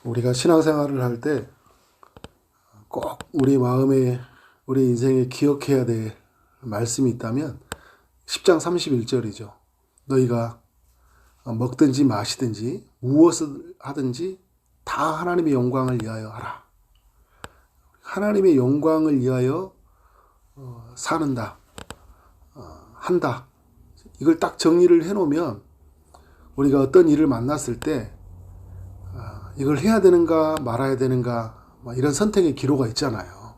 우리가 신앙생활을 할 때 꼭 우리 마음에, 우리 인생에 기억해야 될 말씀이 있다면 10장 31절이죠. 너희가 먹든지 마시든지 무엇을 하든지 다 하나님의 영광을 위하여 하라. 하나님의 영광을 위하여 사는다, 한다. 이걸 딱 정리를 해놓으면 우리가 어떤 일을 만났을 때 이걸 해야 되는가 말아야 되는가 이런 선택의 기로가 있잖아요.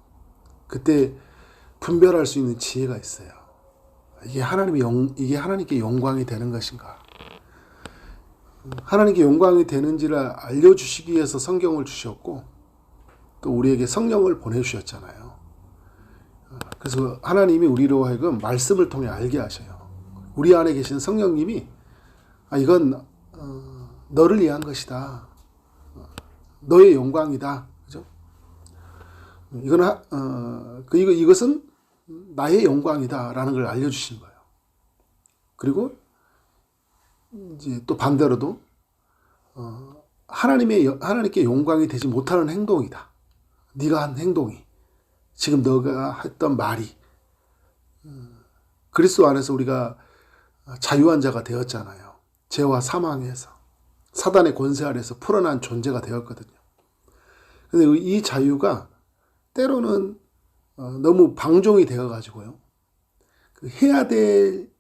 그때 분별할 수 있는 지혜가 있어요. 이게 하나님께 영광이 되는 것인가? 하나님께 영광이 되는지를 알려주시기 위해서 성경을 주셨고 또 우리에게 성령을 보내주셨잖아요. 그래서 하나님이 우리로 하여금 말씀을 통해 알게 하셔요. 우리 안에 계신 성령님이 이건 너를 위한 것이다. 너의 영광이다. 그죠? 이것은 나의 영광이다라는 걸 알려주시는 거예요. 그리고 이제 또 반대로도 하나님께 영광이 되지 못하는 행동이다. 네가 한 행동이, 지금 너가 했던 말이, 그리스도 안에서 우리가 자유한 자가 되었잖아요. 죄와 사망에서, 사단의 권세 아래서 풀어난 존재가 되었거든요. 근데 이 자유가 때로는 너무 방종이 되어가지고요. 해야 될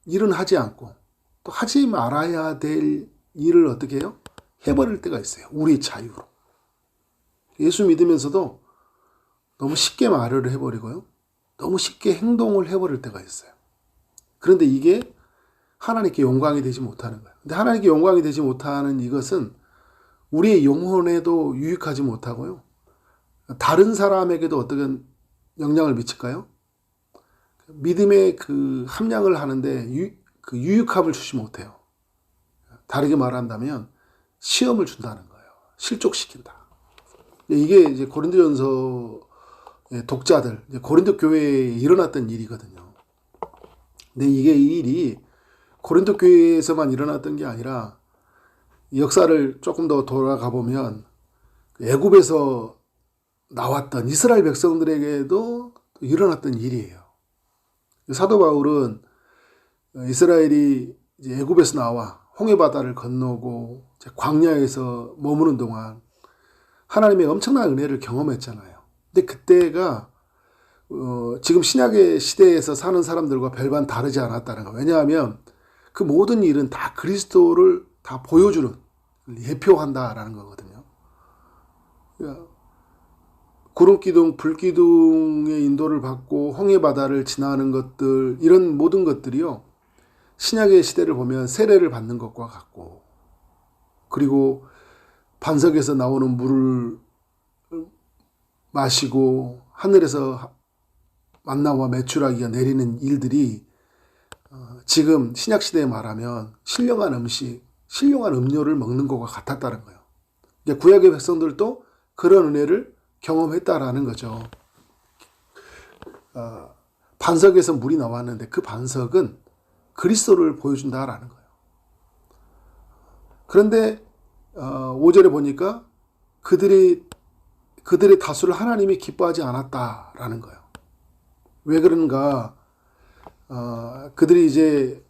일은 하지 않고 또 하지 말아야 될 일을 어떻게 해요? 해버릴 때가 있어요. 우리의 자유로. 예수 믿으면서도 너무 쉽게 말을 해버리고요. 너무 쉽게 행동을 해버릴 때가 있어요. 그런데 이게 하나님께 영광이 되지 못하는 거예요. 근데 하나님께 영광이 되지 못하는 이것은 우리의 영혼에도 유익하지 못하고요. 다른 사람에게도 어떤 영향을 미칠까요? 믿음의 그 함량을 하는데 그 유익함을 주지 못해요. 다르게 말한다면 시험을 준다는 거예요. 실족시킨다. 이게 이제 고린도전서의 독자들, 고린도 교회에 일어났던 일이거든요. 근데 이 일이 고린도 교회에서만 일어났던 게 아니라 역사를 조금 더 돌아가 보면 애굽에서 나왔던 이스라엘 백성들에게도 일어났던 일이에요. 사도 바울은 이스라엘이 이제 애굽에서 나와 홍해바다를 건너고 광야에서 머무는 동안 하나님의 엄청난 은혜를 경험했잖아요. 근데 그때가 지금 신약의 시대에서 사는 사람들과 별반 다르지 않았다는 거예요. 왜냐하면 그 모든 일은 다 그리스도를 다 보여주는, 예표한다라는 거거든요. 그러니까 구름기둥, 불기둥의 인도를 받고 홍해바다를 지나는 것들, 이런 모든 것들이요, 신약의 시대를 보면 세례를 받는 것과 같고, 그리고 반석에서 나오는 물을 마시고 하늘에서 만나와 메추라기가 내리는 일들이 지금 신약시대에 말하면 신령한 음식, 신령한 음료를 먹는 것과 같았다는 거예요. 구약의 백성들도 그런 은혜를 경험했다라는 거죠. 반석에서 물이 나왔는데 그 반석은 그리스도를 보여준다라는 거예요. 그런데 5절에 보니까 그들의 다수를 하나님이 기뻐하지 않았다라는 거예요. 왜 그런가? 그들이 이제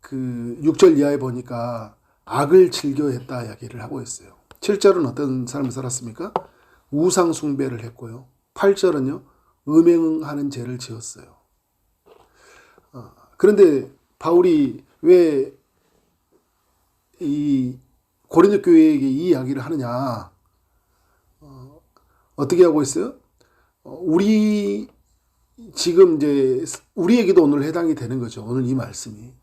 그 6절 이하에 보니까 악을 즐겨했다 이야기를 하고 있어요. 7절은 어떤 삶을 살았습니까? 우상 숭배를 했고요. 8절은요, 음행하는 죄를 지었어요. 그런데 바울이 왜 이 고린도 교회에게 이 이야기를 하느냐? 어떻게 하고 있어요? 지금 이제 우리에게도 오늘 해당이 되는 거죠. 오늘 이 말씀이.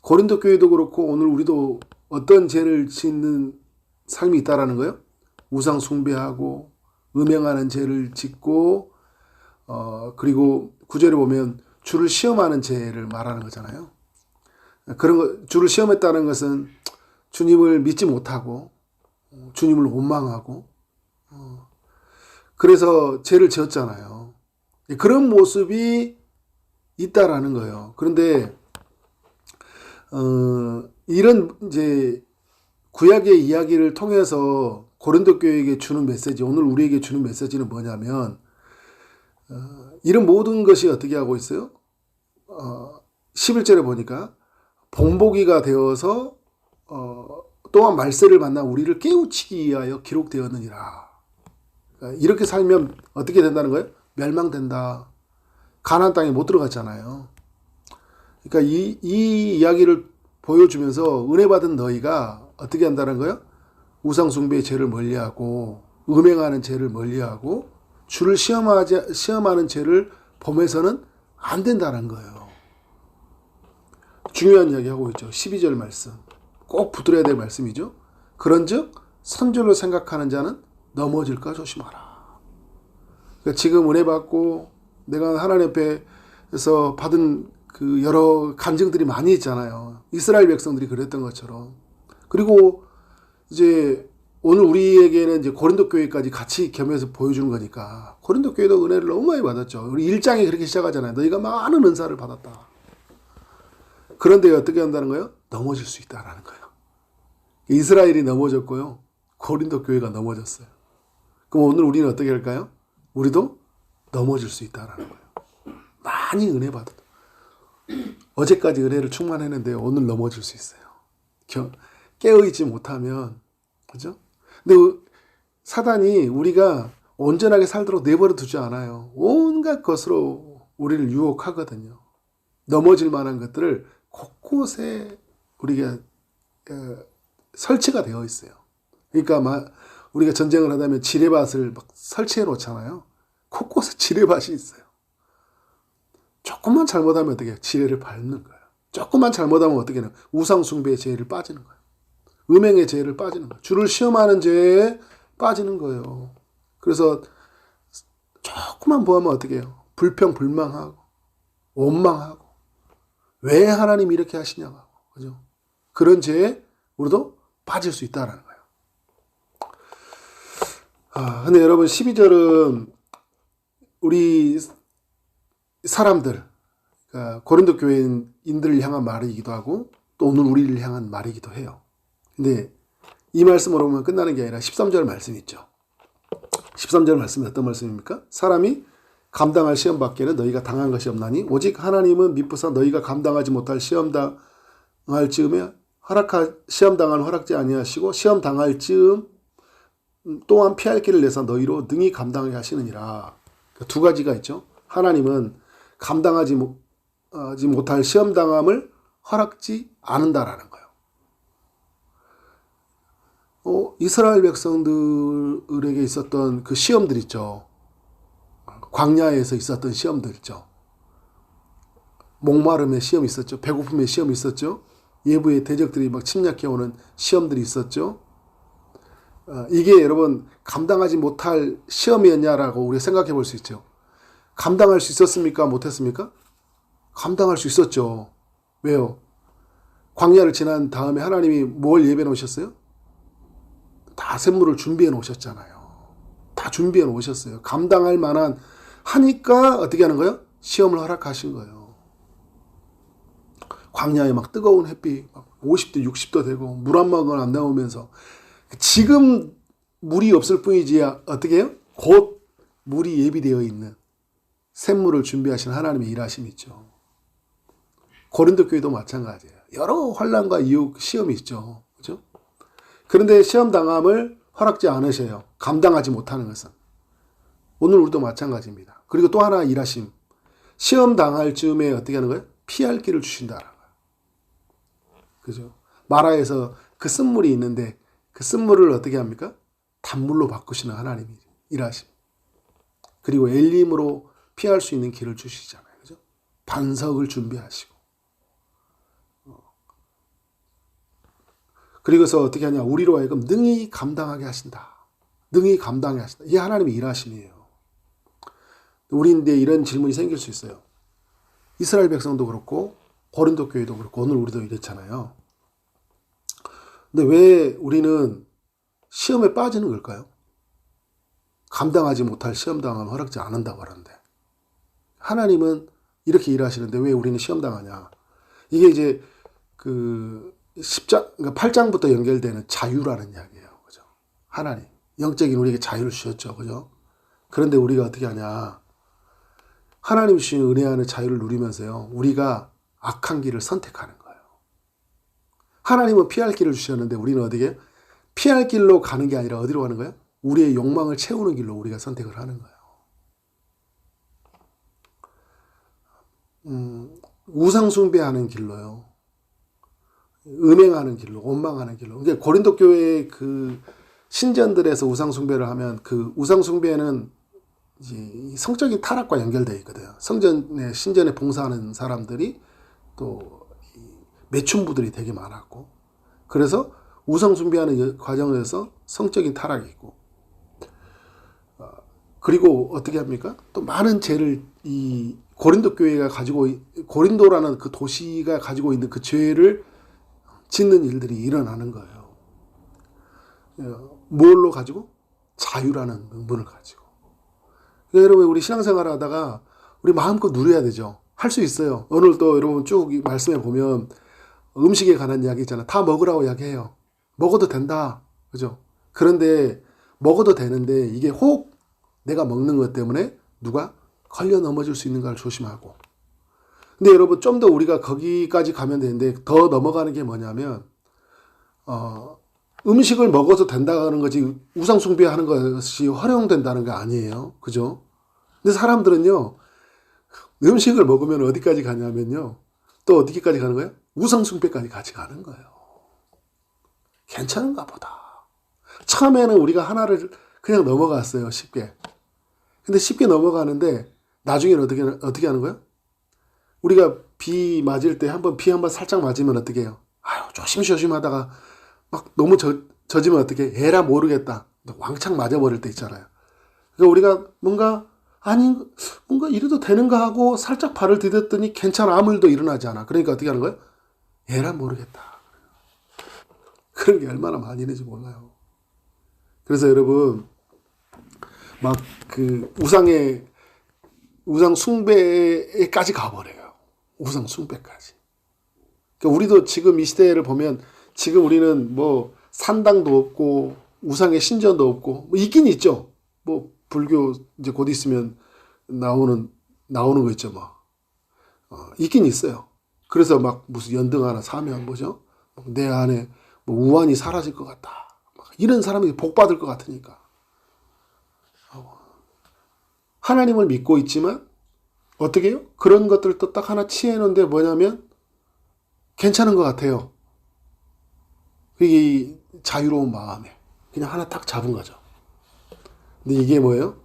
고린도 교회도 그렇고 오늘 우리도 어떤 죄를 짓는 삶이 있다라는 거예요. 우상 숭배하고 음행하는 죄를 짓고 그리고 9절에 보면 주를 시험하는 죄를 말하는 거잖아요. 그런 거, 주를 시험했다는 것은 주님을 믿지 못하고 주님을 원망하고 그래서 죄를 지었잖아요. 그런 모습이 있다라는 거예요. 그런데 이런 이제 구약의 이야기를 통해서 고린도 교회에게 주는 메시지, 오늘 우리에게 주는 메시지는 뭐냐면 이런 모든 것이 어떻게 하고 있어요? 11절에 보니까 본보기가 되어서 또한 말세를 만나 우리를 깨우치기 위하여 기록되었느니라. 그러니까 이렇게 살면 어떻게 된다는 거예요? 멸망된다. 가나안 땅에 못 들어갔잖아요. 그러니까 이 이야기를 보여주면서 은혜 받은 너희가 어떻게 한다는 거예요? 우상 숭배의 죄를 멀리하고 음행하는 죄를 멀리하고 주를 시험하는 죄를 범해서는 안 된다는 거예요. 중요한 이야기 하고 있죠. 12절 말씀. 꼭 붙들어야 될 말씀이죠. 그런즉 선줄로 생각하는 자는 넘어질까 조심하라. 그러니까 지금 은혜 받고 내가 하나님 앞에서 받은 그 여러 간증들이 많이 있잖아요. 이스라엘 백성들이 그랬던 것처럼. 그리고 이제 오늘 우리에게는 이제 고린도 교회까지 같이 겸해서 보여주는 거니까 고린도 교회도 은혜를 너무 많이 받았죠. 우리 1장에 그렇게 시작하잖아요. 너희가 많은 은사를 받았다. 그런데 어떻게 한다는 거예요? 넘어질 수 있다라는 거예요. 이스라엘이 넘어졌고요. 고린도 교회가 넘어졌어요. 그럼 오늘 우리는 어떻게 할까요? 우리도 넘어질 수 있다라는 거예요. 많이 은혜 받았다. 어제까지 은혜를 충만했는데 오늘 넘어질 수 있어요. 깨어있지 못하면, 그죠? 근데 사단이 우리가 온전하게 살도록 내버려 두지 않아요. 온갖 것으로 우리를 유혹하거든요. 넘어질 만한 것들을 곳곳에 우리가 설치가 되어 있어요. 그러니까 우리가 전쟁을 하다면 지뢰밭을 막 설치해 놓잖아요. 곳곳에 지뢰밭이 있어요. 조금만 잘못하면 어떻게 해요? 지뢰를 밟는 거예요. 조금만 잘못하면 어떻게 해요? 우상 숭배의 죄를 빠지는 거예요. 음행의 죄를 빠지는 거예요. 주를 시험하는 죄에 빠지는 거예요. 그래서 조금만 보면 어떻게 해요? 불평불만하고 원망하고 왜 하나님 이렇게 하시냐고, 그죠? 그런 죄에 우리도 빠질 수 있다라는 거예요. 근데 여러분 12절은 우리 사람들, 그러니까 고린도 교회인들을 향한 말이기도 하고 또 오늘 우리를 향한 말이기도 해요. 근데 이 말씀으로 보면 끝나는 게 아니라 13절 말씀이 있죠. 13절 말씀이 어떤 말씀입니까? 사람이 감당할 시험 밖에는 너희가 당한 것이 없나니 오직 하나님은 미쁘사 너희가 감당하지 못할 시험 당할 즈음에 시험 당할 허락지 아니하시고 시험 당할 즈음 또한 피할 길을 내서 너희로 능히 감당하게 하시느니라. 두 가지가 있죠. 하나님은 감당하지 못할 시험 당함을 허락지 않는다라는 거예요. 이스라엘 백성들에게 있었던 그 시험들 있죠. 광야에서 있었던 시험들 있죠. 목마름의 시험이 있었죠. 배고픔의 시험이 있었죠. 예부의 대적들이 막 침략해오는 시험들이 있었죠. 이게 여러분 감당하지 못할 시험이었냐라고 우리가 생각해 볼 수 있죠. 감당할 수 있었습니까? 못했습니까? 감당할 수 있었죠. 왜요? 광야를 지난 다음에 하나님이 뭘 예배해 놓으셨어요? 다 샘물을 준비해 놓으셨잖아요. 다 준비해 놓으셨어요. 감당할 만한 하니까 어떻게 하는 거예요? 시험을 허락하신 거예요. 광야에 막 뜨거운 햇빛 막 50도 60도 되고 물 한 모금 안 나오면서 지금 물이 없을 뿐이지 어떻게 해요? 곧 물이 예비되어 있는 샘물을 준비하신 하나님의 일하심이 있죠. 고린도 교회도 마찬가지예요. 여러 환난과 유혹, 시험이 있죠. 그죠? 그런데 시험 당함을 허락지 않으셔요. 감당하지 못하는 것은. 오늘 우리도 마찬가지입니다. 그리고 또 하나 일하심. 시험 당할 즈음에 어떻게 하는 거예요? 피할 길을 주신다는 거예요. 그죠? 마라에서 그 쓴물이 있는데 그 쓴물을 어떻게 합니까? 단물로 바꾸시는 하나님이 일하심. 그리고 엘림으로 피할 수 있는 길을 주시잖아요. 그죠? 반석을 준비하시고. 그리고서 어떻게 하냐? 우리로 하여금 능히 감당하게 하신다. 능히 감당하게 하신다. 이게 하나님의 일하심이에요. 우리인데 이런 질문이 생길 수 있어요. 이스라엘 백성도 그렇고 고린도 교회도 그렇고 오늘 우리도 이랬잖아요. 근데 왜 우리는 시험에 빠지는 걸까요? 감당하지 못할 시험 당함을 허락지 않는다고 하는데 하나님은 이렇게 일하시는데 왜 우리는 시험 당하냐? 이게 이제 그 10장, 그러니까 8장부터 연결되는 자유라는 이야기예요. 그죠? 하나님. 영적인 우리에게 자유를 주셨죠. 그죠? 그런데 우리가 어떻게 하냐. 하나님 주신 은혜 안의 자유를 누리면서요. 우리가 악한 길을 선택하는 거예요. 하나님은 피할 길을 주셨는데 우리는 어디게? 피할 길로 가는 게 아니라 어디로 가는 거예요? 우리의 욕망을 채우는 길로 우리가 선택을 하는 거예요. 우상 숭배하는 길로요. 음행하는 길로, 원망하는 길로. 그러니까 고린도 교회의 그 신전들에서 우상 숭배를 하면 그 우상 숭배는 이제 성적인 타락과 연결되어 있거든요. 성전에 신전에 봉사하는 사람들이 또 매춘부들이 되게 많았고, 그래서 우상 숭배하는 과정에서 성적인 타락이 있고, 그리고 어떻게 합니까? 또 많은 죄를 이 고린도 교회가 가지고, 고린도라는 그 도시가 가지고 있는 그 죄를 짓는 일들이 일어나는 거예요. 뭘로 가지고? 자유라는 명분을 가지고. 그러니까 여러분, 우리 신앙생활 하다가 우리 마음껏 누려야 되죠. 할 수 있어요. 오늘 또 여러분 쭉 말씀해 보면 음식에 관한 이야기 있잖아요. 다 먹으라고 이야기해요. 먹어도 된다. 그죠? 그런데 먹어도 되는데 이게 혹 내가 먹는 것 때문에 누가 걸려 넘어질 수 있는 걸 조심하고. 근데 여러분 좀 더 우리가 거기까지 가면 되는데 더 넘어가는 게 뭐냐면 음식을 먹어도 된다는 거지 우상 숭배하는 것이 허용된다는 거 아니에요. 그죠? 근데 사람들은요. 음식을 먹으면 어디까지 가냐면요. 또 어디까지 가는 거예요? 우상 숭배까지 같이 가는 거예요. 괜찮은가 보다. 처음에는 우리가 하나를 그냥 넘어갔어요. 쉽게. 근데 쉽게 넘어가는데 나중에는 어떻게 하는 거예요? 우리가 비 맞을 때 비 한번 살짝 맞으면 어떻게 해요? 아유, 조심조심 하다가 막 너무 젖으면 어떻게 해? 에라 모르겠다. 왕창 맞아버릴 때 있잖아요. 그러니까 우리가 뭔가 이래도 되는가 하고 살짝 발을 디뎠더니 괜찮아. 아무 일도 일어나지 않아. 그러니까 어떻게 하는 거예요? 에라 모르겠다. 그런 게 얼마나 많이 있는지 몰라요. 그래서 여러분, 막 그 우상 숭배까지 가버려요. 우상 숭배까지. 그러니까 우리도 지금 이 시대를 보면 지금 우리는 뭐 산당도 없고 우상의 신전도 없고 뭐 있긴 있죠. 뭐 불교 이제 곧 있으면 나오는 거 있죠. 뭐 있긴 있어요. 그래서 막 무슨 연등 하나 사면 뭐죠? 내 안에 뭐 우환이 사라질 것 같다. 이런 사람이 복 받을 것 같으니까. 하나님을 믿고 있지만 어떻게 해요? 그런 것들을 또 딱 하나 취해놓은데 뭐냐면 괜찮은 것 같아요. 이게 자유로운 마음에 그냥 하나 딱 잡은 거죠. 근데 이게 뭐예요?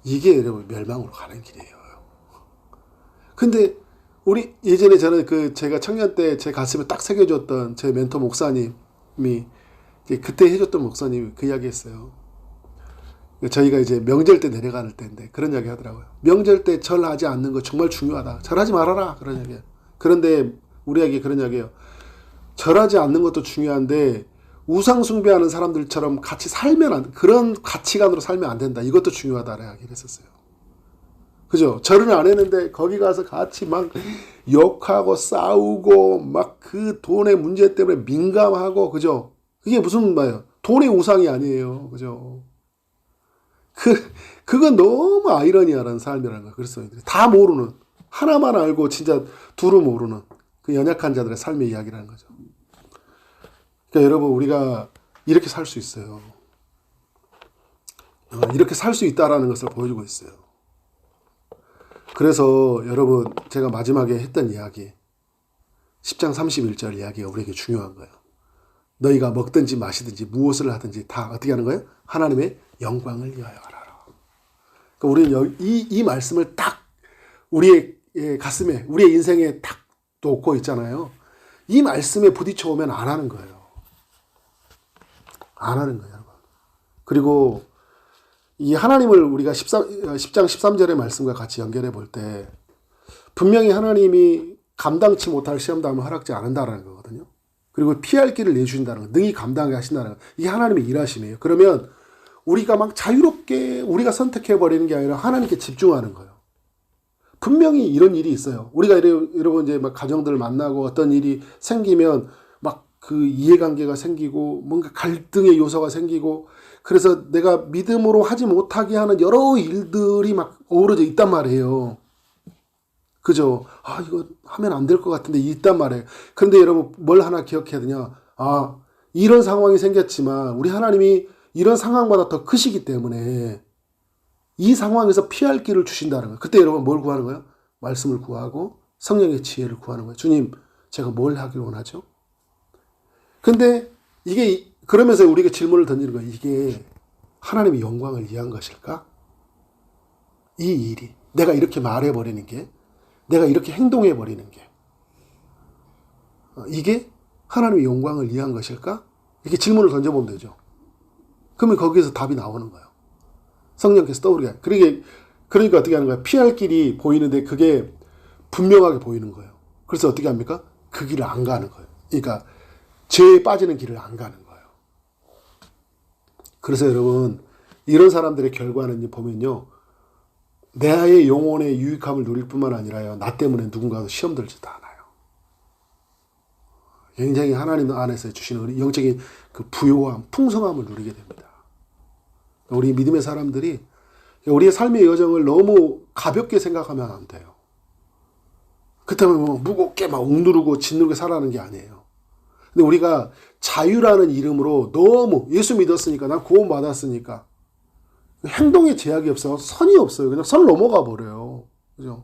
이게 여러분 멸망으로 가는 길이에요. 근데 우리 예전에 저는 제가 청년 때 제 가슴에 딱 새겨줬던 제 멘토 목사님이 그때 해줬던 목사님이 그 이야기 했어요. 저희가 이제 명절 때 내려가는 때인데 그런 이야기 하더라고요. 명절 때 절하지 않는 거 정말 중요하다. 절하지 말아라. 그런 이야기예요. 그런데 우리에게 그런 이야기예요. 절하지 않는 것도 중요한데 우상 숭배하는 사람들처럼 같이 그런 가치관으로 살면 안 된다. 이것도 중요하다라고 이야기를 했었어요. 그죠? 절은 안 했는데 거기 가서 같이 막 욕하고 싸우고 막 그 돈의 문제 때문에 민감하고, 그죠? 그게 무슨 말이에요? 돈의 우상이 아니에요. 그죠? 그건 너무 아이러니하는 삶이라는 거예요. 그리스도인들이 다 모르는, 하나만 알고 진짜 두루 모르는 그 연약한 자들의 삶의 이야기라는 거죠. 그러니까 여러분, 우리가 이렇게 살 수 있어요. 이렇게 살 수 있다라는 것을 보여주고 있어요. 그래서 여러분, 제가 마지막에 했던 이야기 10장 31절 이야기가 우리에게 중요한 거예요. 너희가 먹든지 마시든지 무엇을 하든지 다 어떻게 하는 거예요? 하나님의 영광을 위하여 하라. 그러니까 우리는 이 말씀을 딱 우리의 가슴에, 우리의 인생에 딱 놓고 있잖아요. 이 말씀에 부딪혀 오면 안 하는 거예요. 안 하는 거예요, 여러분. 그리고 이 하나님을 우리가 10장 13절의 말씀과 같이 연결해 볼 때 분명히 하나님이 감당치 못할 시험담을 허락지 않는다라는 거거든요. 그리고 피할 길을 내주신다는 거, 능히 감당하게 하신다는 거, 이게 하나님의 일하심이에요. 그러면 우리가 막 자유롭게 우리가 선택해버리는 게 아니라 하나님께 집중하는 거예요. 분명히 이런 일이 있어요. 우리가 여러분 이제 막 가정들을 만나고 어떤 일이 생기면 막 그 이해관계가 생기고 뭔가 갈등의 요소가 생기고 그래서 내가 믿음으로 하지 못하게 하는 여러 일들이 막 어우러져 있단 말이에요. 그죠? 이거 하면 안 될 것 같은데 있단 말이에요. 그런데 여러분 뭘 하나 기억해야 되냐? 이런 상황이 생겼지만 우리 하나님이 이런 상황보다 더 크시기 때문에 이 상황에서 피할 길을 주신다는 거예요. 그때 여러분 뭘 구하는 거예요? 말씀을 구하고 성령의 지혜를 구하는 거예요. 주님, 제가 뭘 하길 원하죠? 근데 이게 그러면서 우리가 질문을 던지는 거예요. 이게 하나님의 영광을 위한 것일까? 이 일이 내가 이렇게 말해버리는 게 내가 이렇게 행동해버리는 게 이게 하나님의 영광을 위한 것일까? 이렇게 질문을 던져보면 되죠. 그러면 거기에서 답이 나오는 거예요. 성령께서 떠오르게. 그러니까 어떻게 하는 거예요? 피할 길이 보이는데 그게 분명하게 보이는 거예요. 그래서 어떻게 합니까? 그 길을 안 가는 거예요. 그러니까 죄에 빠지는 길을 안 가는 거예요. 그래서 여러분 이런 사람들의 결과는 보면요. 나의 영혼의 유익함을 누릴 뿐만 아니라요. 나 때문에 누군가도 시험 들지도 않아요. 굉장히 하나님 안에서 주시는 우리 영적인 그 부요함, 풍성함을 누리게 됩니다. 우리 믿음의 사람들이 우리의 삶의 여정을 너무 가볍게 생각하면 안 돼요. 그렇다면 뭐 무겁게 막 억누르고 짓누르게 살아가는 게 아니에요. 근데 우리가 자유라는 이름으로 너무 예수 믿었으니까 난 구원 받았으니까 행동에 제약이 없어. 선이 없어요. 그냥 선 넘어가 버려요. 그죠?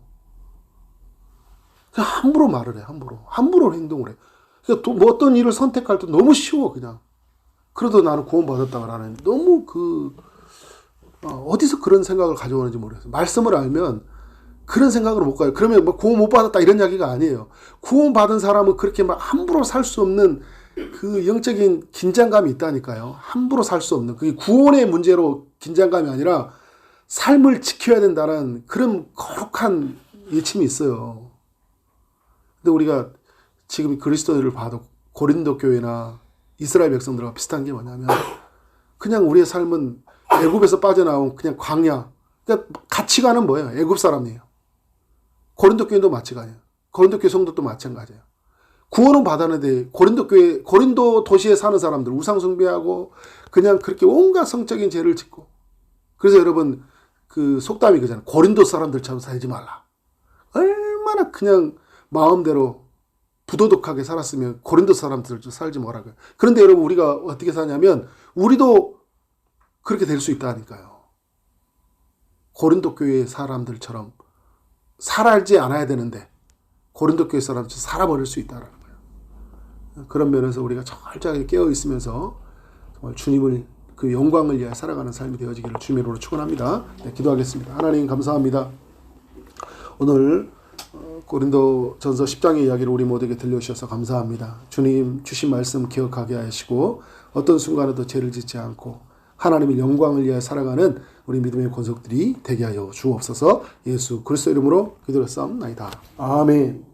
그냥 함부로 말을 해. 함부로 행동을 해. 그러니까 뭐 어떤 일을 선택할 때 너무 쉬워 그냥. 그래도 나는 구원 받았다라는 너무 어디서 그런 생각을 가져오는지 모르겠어요. 말씀을 알면 그런 생각으로 못 가요. 그러면 뭐 구원 못 받았다 이런 이야기가 아니에요. 구원 받은 사람은 그렇게 막 함부로 살 수 없는 그 영적인 긴장감이 있다니까요. 함부로 살 수 없는 그게 구원의 문제로 긴장감이 아니라 삶을 지켜야 된다는 그런 거룩한 예침이 있어요. 근데 우리가 지금 그리스도인을 봐도 고린도 교회나 이스라엘 백성들과 비슷한 게 뭐냐면 그냥 우리의 삶은 애굽에서 빠져나온 그냥 광야. 그러니까 가치관은 뭐예요? 애굽 사람이에요. 고린도 교회도 마찬가지예요. 고린도 교회 성도도 마찬가지예요. 구원은 받았는데 고린도 도시에 사는 사람들 우상 숭배하고 그냥 그렇게 온갖 성적인 죄를 짓고 그래서 여러분 그 속담이 그잖아요. 고린도 사람들처럼 살지 말라. 얼마나 그냥 마음대로 부도덕하게 살았으면 고린도 사람들처럼 살지 뭐라고요. 그런데 여러분 우리가 어떻게 사냐면 우리도 그렇게 될 수 있다니까요. 고린도 교회 사람들처럼 살지 않아야 되는데 고린도 교회 사람처럼 살아버릴 수 있다는 거예요. 그런 면에서 우리가 철저하게 깨어 있으면서 정말 주님을 그 영광을 위해 살아가는 삶이 되어지기를 주님의 이름으로 축원합니다. 네, 기도하겠습니다. 하나님 감사합니다. 오늘 고린도전서 10장의 이야기를 우리 모두에게 들려주셔서 감사합니다. 주님 주신 말씀 기억하게 하시고 어떤 순간에도 죄를 짓지 않고 하나님의 영광을 위해 살아가는 우리 믿음의 권속들이 되게 하여 주옵소서. 예수 그리스도 이름으로 기도했사옵나이다. 아멘.